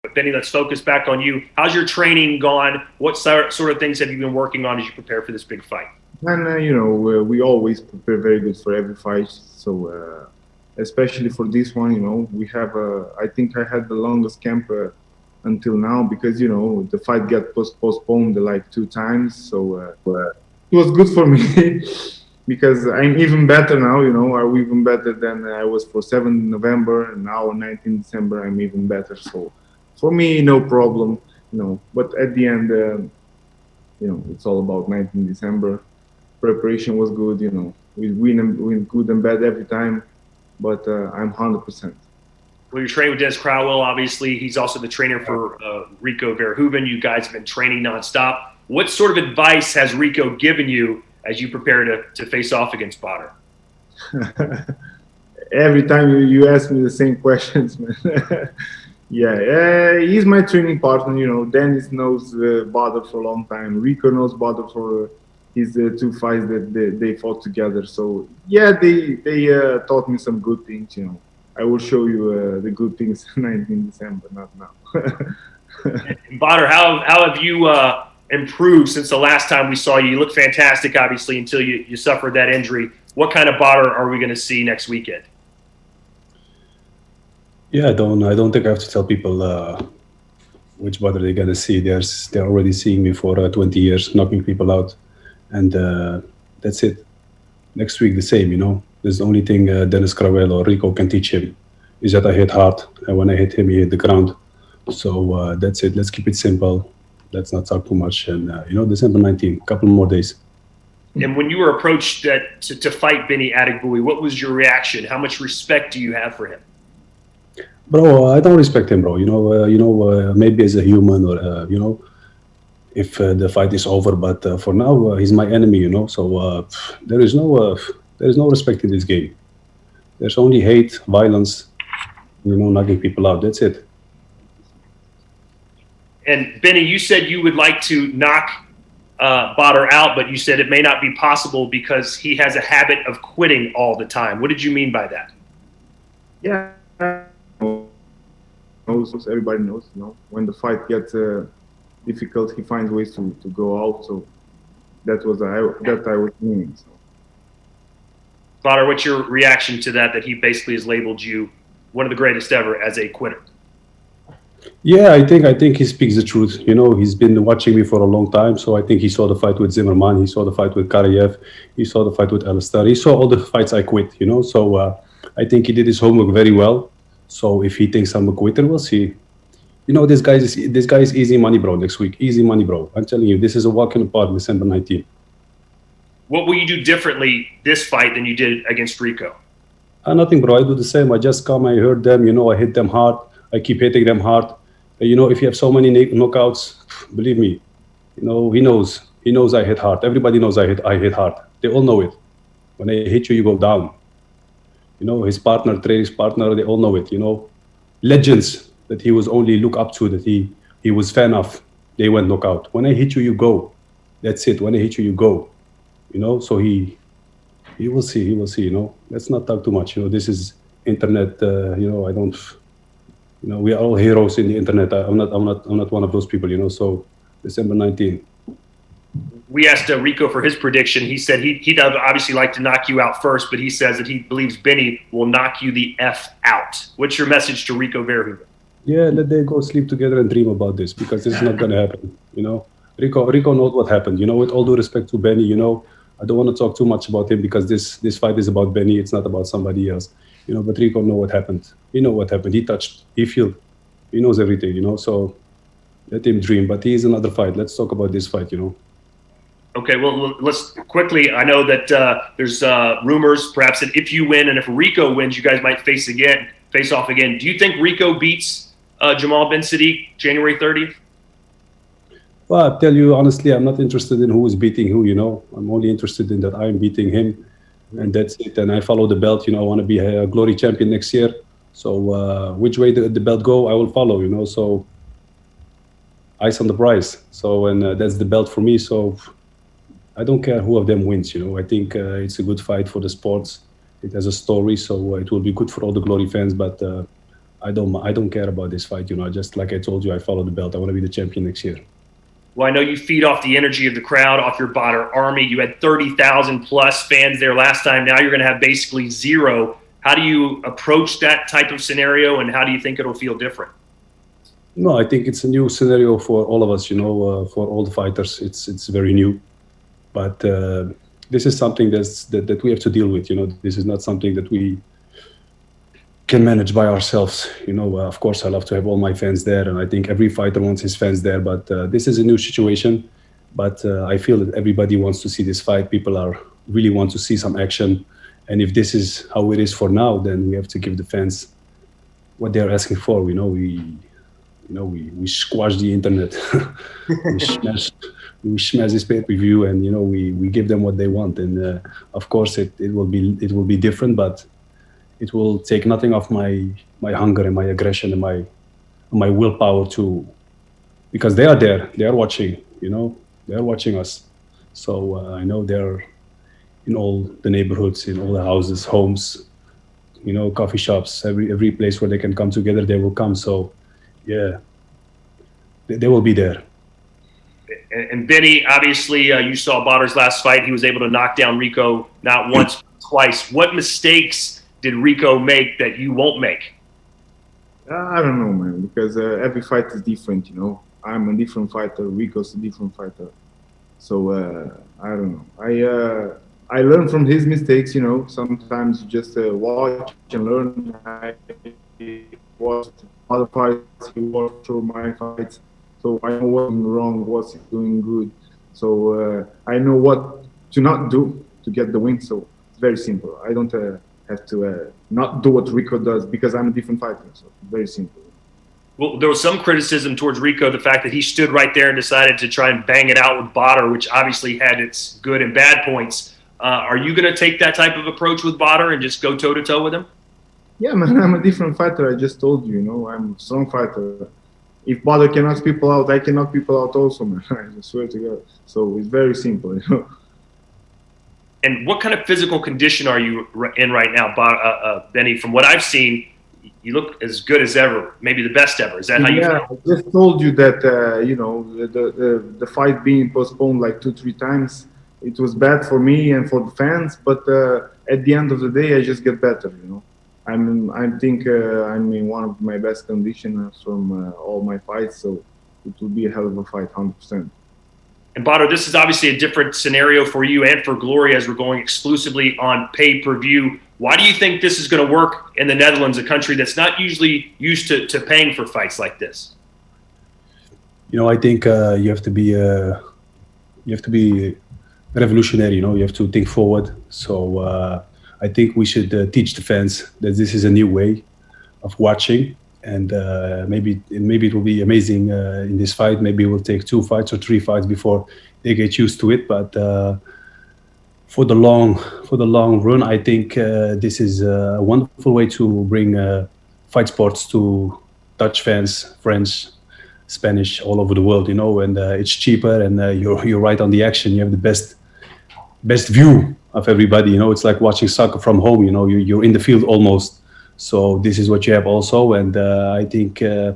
But Benny, let's focus back on you. How's your training gone? What sort of things have you been working on as you prepare for this big fight? And we always prepare very good for every fight. So especially for this one, we have. I think I had the longest camp until now because the fight got postponed like 2 times. So it was good for me because I'm even better now. I'm even better than I was for 7 November, and now on 19 December I'm even better. So for me, no problem. But at the end, it's all about 19 December. Preparation was good. We win good and bad every time, but I'm 100%. Well, you're training with Dennis Crowell, obviously. He's also the trainer for Rico Verhoeven. You guys have been training nonstop. What sort of advice has Rico given you as you prepare to face off against Badr? Every time you ask me the same questions, man. Yeah, he's my training partner. Dennis knows Badr for a long time. Rico knows Badr for his 2 fights that they fought together. So yeah, they taught me some good things. I will show you the good things 19 December, not now. Badr, how have you improved since the last time we saw you? You look fantastic, obviously, until you suffered that injury. What kind of Badr are we going to see next weekend? Yeah, I don't think I have to tell people which Badr they're gonna see. They're already seeing me for 20 years, knocking people out, and that's it. Next week the same. There's the only thing Dennis Crowell or Rico can teach him is that I hit hard, and when I hit him, he hit the ground. So that's it. Let's keep it simple. Let's not talk too much. And December 19, couple more days. And when you were approached to fight Roemeen Adegbuyi, what was your reaction? How much respect do you have for him? Bro, I don't respect him, bro. Maybe as a human, or if the fight is over. But for now, he's my enemy. So there is no respect in this game. There's only hate, violence, knocking people out. That's it. And Benny, you said you would like to knock Badr out, but you said it may not be possible because he has a habit of quitting all the time. What did you mean by that? Yeah. Everybody knows, when the fight gets difficult, he finds ways to go out. So that I was meaning. So. Badr, what's your reaction to that he basically has labeled you one of the greatest ever as a quitter? Yeah, I think he speaks the truth. He's been watching me for a long time, so I think he saw the fight with Zimmerman, he saw the fight with Karayev, he saw the fight with Alistair, he saw all the fights I quit. So I think he did his homework very well. So if he thinks I'm a quitter, we'll see. This guy is easy money, bro. Next week, easy money, bro. I'm telling you, this is a walk in the park. December 19. What will you do differently this fight than you did against Rico? Nothing, bro. I do the same. I just come, I hurt them. I hit them hard. I keep hitting them hard. If you have so many knockouts, believe me, he knows. He knows I hit hard. Everybody knows I hit hard. They all know it. When I hit you, you go down. His partner, training partner, they all know it. Legends that he was only look up to, that he was fan of, they went knockout. When I hit you, you go. That's it. When I hit you, you go. So he will see. He will see. Let's not talk too much. This is internet. I don't. We are all heroes in the internet. I'm not one of those people. So December 19. We asked Rico for his prediction. He said he'd obviously like to knock you out first, but he says that he believes Benny will knock you the F out. What's your message to Rico Verhoeven? Yeah, let them go sleep together and dream about this, because this is not going to happen. Rico knows what happened. With all due respect to Benny, I don't want to talk too much about him because this fight is about Benny. It's not about somebody else. But Rico knows what happened. He knows what happened. He touched. He felt. He knows everything. So let him dream. But he is another fight. Let's talk about this fight. Okay, well, let's quickly. I know that there's rumors, perhaps, that if you win and if Rico wins, you guys might face off again. Do you think Rico beats Jamal Ben Sadiq January 30th? Well, I'll tell you honestly, I'm not interested in who is beating who. I'm only interested in that I'm beating him, and that's it. And I follow the belt. I want to be a glory champion next year. So which way the belt go, I will follow. So ice on the prize. So and that's the belt for me. So I don't care who of them wins. I think it's a good fight for the sports. It has a story, so it will be good for all the glory fans. But I don't care about this fight. Just like I told you, I follow the belt. I want to be the champion next year. Well, I know you feed off the energy of the crowd, off your Badr army. You had 30,000 plus fans there last time. Now you're going to have basically zero. How do you approach that type of scenario, and how do you think it'll feel different? No, I think it's a new scenario for all of us. For all the fighters, it's very new. But this is something that we have to deal with. This is not something that we can manage by ourselves. Of course, I love to have all my fans there, and I think every fighter wants his fans there. But this is a new situation. But I feel that everybody wants to see this fight. People really want to see some action. And if this is how it is for now, then we have to give the fans what they're asking for. We squash the internet. we smash this pay-per-view, and we give them what they want. And of course, it will be different, but it will take nothing off my hunger and my aggression and my willpower because they are there. They are watching. They are watching us. So I know they're in all the neighborhoods, in all the houses, homes, coffee shops, every place where they can come together, they will come. So, yeah, they will be there. And Benny, obviously, you saw Badr's last fight. He was able to knock down Rico not once, but twice. What mistakes did Rico make that you won't make? I don't know, man, because every fight is different, I'm a different fighter, Rico's a different fighter. So, I don't know. I learn from his mistakes, Sometimes you just watch and learn. I watched other fights, he watched through my fights. So I know what's wrong, what's doing good. So I know what to not do to get the win. So it's very simple. I don't have to not do what Rico does because I'm a different fighter. So very simple. Well, there was some criticism towards Rico, the fact that he stood right there and decided to try and bang it out with Badr, which obviously had its good and bad points. Are you going to take that type of approach with Badr and just go toe-to-toe with him? Yeah, man, I'm a different fighter. I just told you, I'm a strong fighter. If Badr can knock people out, I can knock people out also, man. I swear to God. So it's very simple, And what kind of physical condition are you in right now, Benny? From what I've seen, you look as good as ever, maybe the best ever. Is that how you feel? I just told you that, the fight being postponed like 2-3 times, it was bad for me and for the fans, but at the end of the day, I just get better, I think I'm in one of my best conditions from all my fights, so it will be a hell of a fight, 100%. And Badr, this is obviously a different scenario for you and for Glory as we're going exclusively on pay-per-view. Why do you think this is going to work in the Netherlands, a country that's not usually used to paying for fights like this? I think you have to be revolutionary. You have to think forward. So I think we should teach the fans that this is a new way of watching, and maybe it will be amazing in this fight. Maybe it will take 2 fights or 3 fights before they get used to it. But for the long run, I think this is a wonderful way to bring fight sports to Dutch fans, French, Spanish, all over the world. And it's cheaper, and you're right on the action. You have the best view of everybody. It's like watching soccer from home. You're in the field almost. So this is what you have also, and I think, I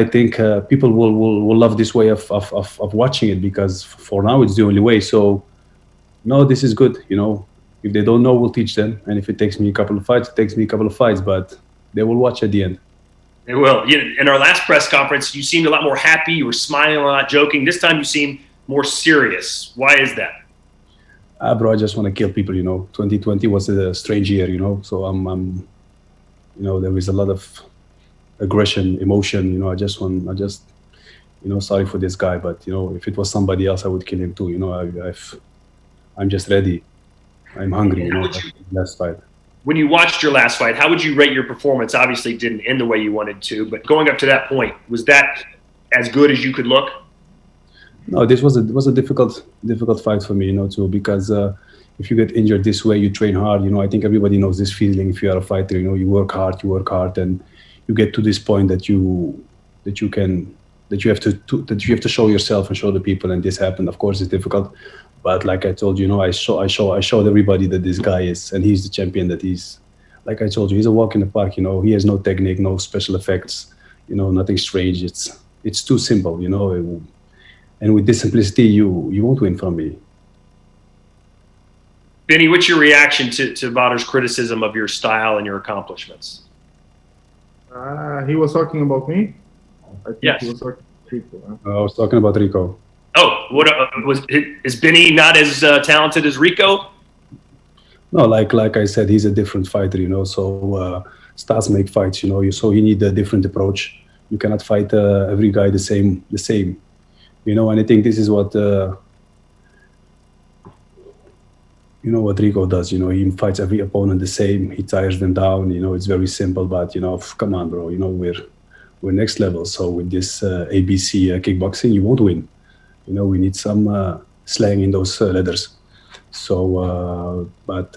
think people will love this way of watching it, because for now it's the only way. So no, this is good. If they don't know, we'll teach them, and if it takes me a couple of fights, it takes me a couple of fights, but they will watch at the end. They will. In our last press conference, you seemed a lot more happy. You were smiling a lot, joking. This time you seem more serious. Why is that? Bro, I just want to kill people. 2020 was a strange year. So I'm there is a lot of aggression, emotion. Sorry for this guy, but if it was somebody else, I would kill him too. I'm just ready. I'm hungry. Last fight. When you watched your last fight, how would you rate your performance? Obviously, it didn't end the way you wanted to, but going up to that point, was that as good as you could look? No, this was a difficult fight for me, too, because if you get injured this way, you train hard. I think everybody knows this feeling. If you are a fighter, you work hard, and you get to this point that you have to show yourself and show the people. And this happened. Of course, it's difficult, but like I told you, I showed everybody that this guy is, and he's the champion that he's like I told you, he's a walk in the park. He has no technique, no special effects. Nothing strange. It's too simple. And with this simplicity, you won't win from me. Benny, what's your reaction to Badr's criticism of your style and your accomplishments? He was talking about me. I think Yes. he was talking about Rico. I was talking about Rico. Oh, is Benny not as talented as Rico? No, like I said, he's a different fighter. So stars make fights. So you need a different approach. You cannot fight every guy the same. And I think this is what what Rico does. He fights every opponent the same. He tires them down. It's very simple, but come on, bro. We're next level. So with this ABC kickboxing, you won't win. We need some slang in those letters. So, but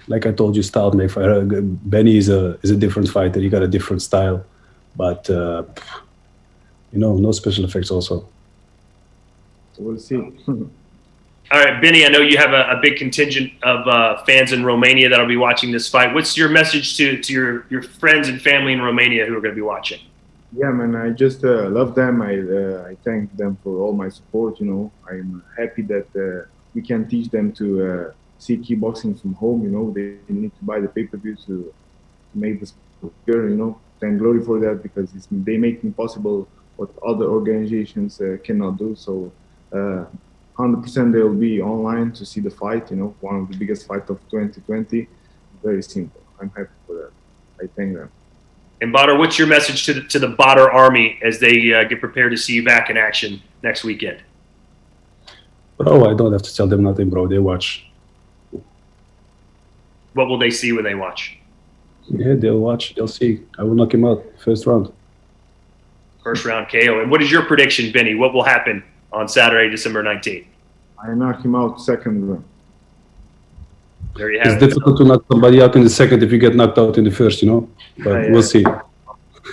like I told you, style make fighter. Benny is a different fighter. He got a different style, but no special effects also. So we'll see. All right, Benny, I know you have a big contingent of fans in Romania that'll be watching this fight. What's your message to your friends and family in Romania who are going to be watching? Yeah, man, I just love them. I thank them for all my support. I'm happy that we can teach them to see kickboxing from home. They need to buy the pay-per-view to make this bigger. Thank glory for that, because they make it possible what other organizations cannot do. So 100% they will be online to see the fight. One of the biggest fights of 2020. Very simple. I'm happy for that. I thank them. And Badr, what's your message to the Badr Army as they get prepared to see you back in action next weekend? Bro, I don't have to tell them nothing, bro. They watch. What will they see when they watch? Yeah, they'll watch. They'll see. I will knock him out first round. First round KO. And what is your prediction, Benny? What will happen on Saturday, December 19th? I knock him out second round. There you have It's it. difficult to knock somebody out in the second if you get knocked out in the first, But we'll see.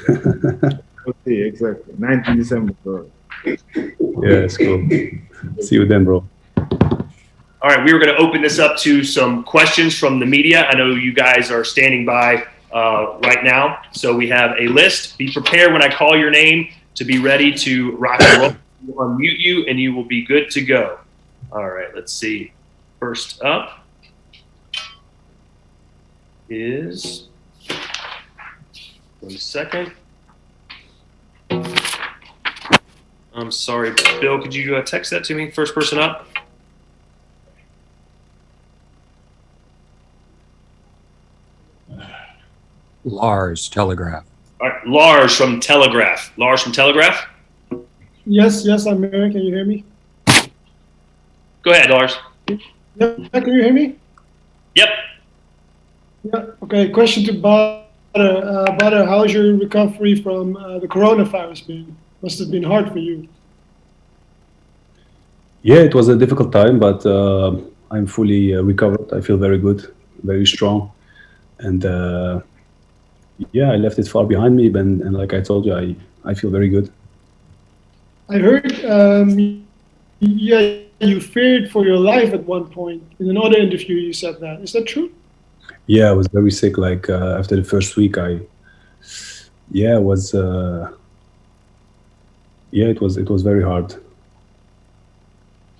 We'll see, exactly. 19 December. So. Yeah, it's cool. See you then, bro. All right, we were going to open this up to some questions from the media. I know you guys are standing by right now. So we have a list. Be prepared when I call your name to be ready to rock and roll. We'll unmute you and you will be good to go. All right, let's see. First up is, 1 second. I'm sorry, Bill, could you text that to me? First person up. Lars, Telegraph. All right, Lars from Telegraph. Lars from Telegraph? Yes, I'm here. Can you hear me? Go ahead, Lars. Yeah, can you hear me? Yep. Yeah. Okay. Question to Badr. Badr, how's your recovery from the coronavirus been? Must have been hard for you. Yeah, it was a difficult time, but I'm fully recovered. I feel very good, very strong. And yeah, I left it far behind me. And like I told you, I feel very good. I heard you feared for your life at one point. In another interview, you said that. Is that true? Yeah, I was very sick. Like after the first week, it was very hard.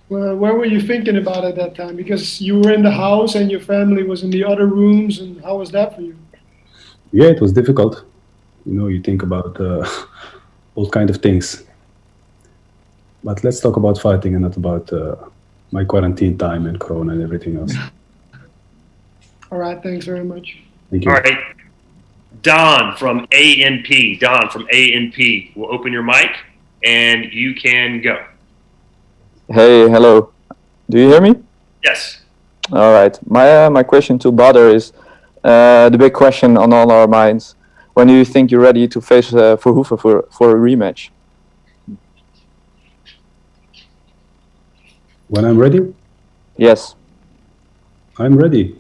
Well, where were you thinking about at that time? Because you were in the house and your family was in the other rooms. And how was that for you? Yeah, it was difficult. You think about all kind of things. But let's talk about fighting and not about my quarantine time and Corona and everything else. All right, thanks very much. Thank you. All right. Don from ANP. Don from ANP. We'll open your mic and you can go. Hey, hello. Do you hear me? Yes. All right. My question to Badr is the big question on all our minds. When do you think you're ready to face Verhoeven for a rematch? When I'm ready? Yes, I'm ready.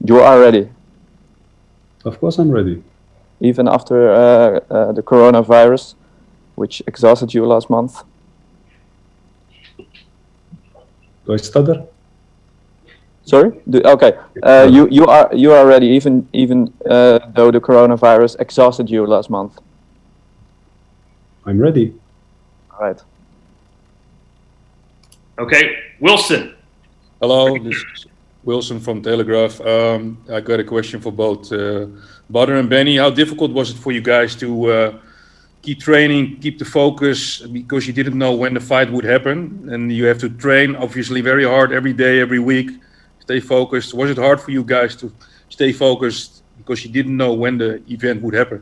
you are ready. Of course I'm ready. Even after the coronavirus, which exhausted you last month. Do I stutter? Sorry. Okay. You are ready, even though the coronavirus exhausted you last month. I'm ready. All right. Okay, Wilson. Hello, this is Wilson from Telegraph. I got a question for both Badr and Benny. How difficult was it for you guys to keep training, keep the focus, because you didn't know when the fight would happen, and you have to train obviously very hard every day, every week, stay focused. Was it hard for you guys to stay focused because you didn't know when the event would happen?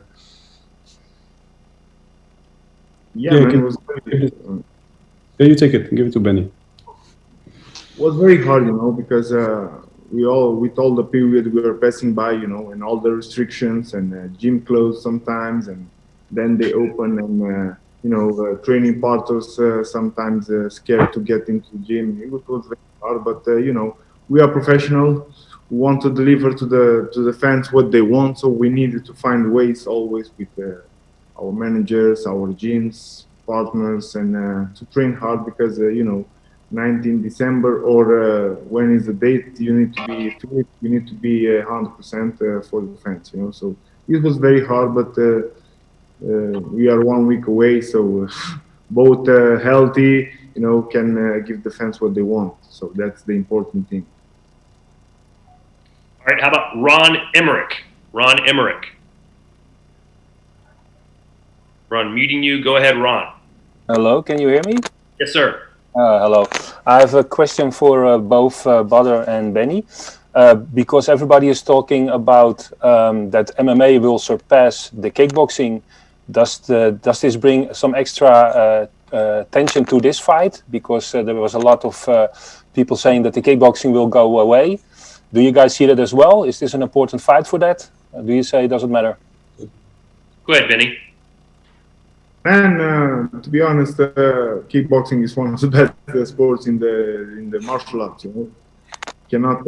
Yeah, Yeah, man, can- it was very, Yeah, you take it. Give it to Benny. was very hard, because with all the period we were passing by, and all the restrictions and gym closed sometimes, and then they open and training partners sometimes scared to get into the gym. It was very hard, but we are professional. We want to deliver to the fans what they want, so we needed to find ways always with our managers, our gyms partners, and to train hard because 19 December or when is the date, you need to be fit, you need to be 100% for the fans, So it was very hard, but we are 1 week away, so both healthy, can give the fans what they want. So that's the important thing. All right, how about Ron Emmerich? Ron Emmerich. Ron, muting you. Go ahead, Ron. Hello, can you hear me? Yes, sir. Hello. I have a question for both Badr and Benny. Because everybody is talking about that MMA will surpass the kickboxing, does this bring some extra tension to this fight? Because there was a lot of people saying that the kickboxing will go away. Do you guys see that as well? Is this an important fight for that? Do you say it doesn't matter? Go ahead, Benny. And to be honest, kickboxing is one of the best sports in the martial arts. Cannot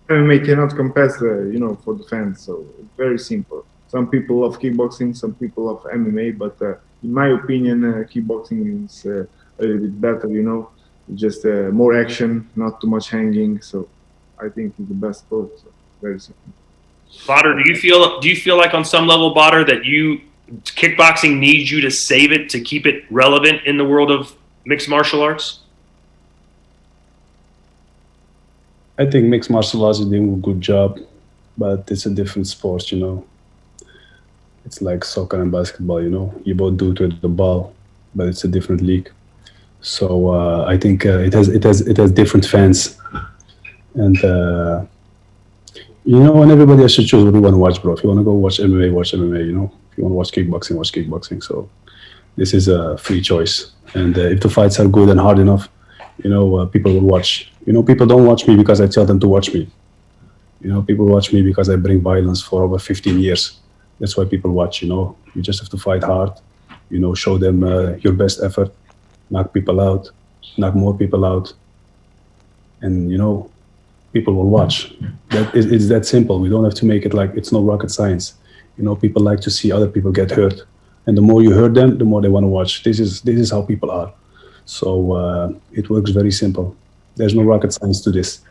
MMA cannot compare, for the fans. So it's very simple. Some people love kickboxing, some people love MMA, but in my opinion, kickboxing is a little bit better. Just more action, not too much hanging. So I think it's the best sport. So very simple. Badr, do you feel like on some level, Badr, that kickboxing needs you to save it to keep it relevant in the world of mixed martial arts? I think mixed martial arts is doing a good job, but it's a different sport, It's like soccer and basketball, You both do it with the ball, but it's a different league. So I think it has different fans, and and everybody has to choose what you want to watch, bro. If you want to go watch MMA, watch MMA. If you want to watch kickboxing, watch kickboxing. So this is a free choice, and if the fights are good and hard enough, people will watch. People don't watch me because I tell them to watch me. People watch me because I bring violence for over 15 years. That's why people watch. You just have to fight hard. Show them your best effort, knock people out, knock more people out, and people will watch. It's that simple. We don't have to make it like it's no rocket science. People like to see other people get hurt, and the more you hurt them, the more they want to watch. This is how people are. So it works very simple. There's no rocket science to this.